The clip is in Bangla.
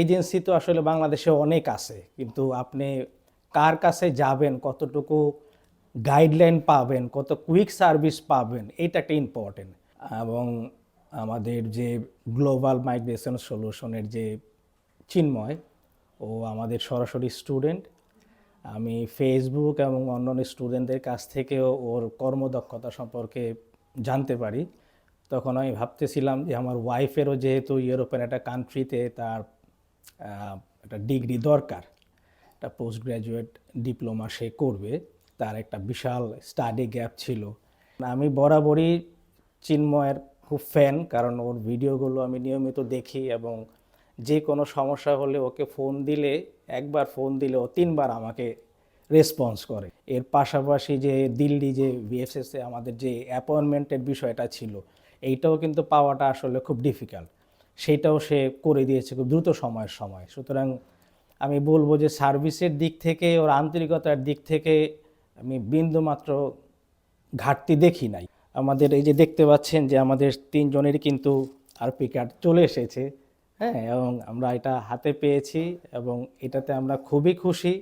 এজেন্সি তো আসলে বাংলাদেশে অনেক আছে, কিন্তু আপনি কার কাছে যাবেন, কতটুকু গাইডলাইন পাবেন, কত কুইক সার্ভিস পাবেন, এটা একটা ইম্পর্টেন্ট। এবং আমাদের যে গ্লোবাল মাইগ্রেশন সলিউশনের যে চিন্ময়, ও আমাদের সরাসরি স্টুডেন্ট। আমি ফেসবুক এবং অন্যান্য স্টুডেন্টদের কাছ থেকেও ওর কর্মদক্ষতা সম্পর্কে জানতে পারি। তখন আমি ভাবতেছিলাম যে আমার ওয়াইফেরও যেহেতু ইউরোপের একটা কান্ট্রিতে তার একটা ডিগ্রি দরকার, একটা পোস্ট গ্র্যাজুয়েট ডিপ্লোমা সে করবে, তার একটা বিশাল স্টাডি গ্যাপ ছিল। আমি বরাবরই চিন্ময়ের খুব ফ্যান, কারণ ওর ভিডিওগুলো আমি নিয়মিত দেখি এবং যে কোনো সমস্যা হলে ওকে ফোন দিলে, একবার ফোন দিলে ও 3বার আমাকে রেসপন্স করে। এর পাশাপাশি যে দিল্লি যে ভিএফএসে আমাদের যে অ্যাপয়েন্টমেন্টের বিষয়টা ছিল, এইটাও কিন্তু পাওয়াটা আসলে খুব ডিফিকাল্ট, সেইটাও সে করে দিয়েছে খুব দ্রুত সময়। সুতরাং আমি বলবো যে সার্ভিসের দিক থেকে, ওর আন্তরিকতার দিক থেকে আমি বিন্দুমাত্র ঘাটতি দেখি নাই। আমাদের এই যে দেখতে পাচ্ছেন যে আমাদের 3জনেরই কিন্তু আরপি কার্ড চলে এসেছে, হ্যাঁ, এবং আমরা এটা হাতে পেয়েছি এবং এটাতে আমরা খুবই খুশি।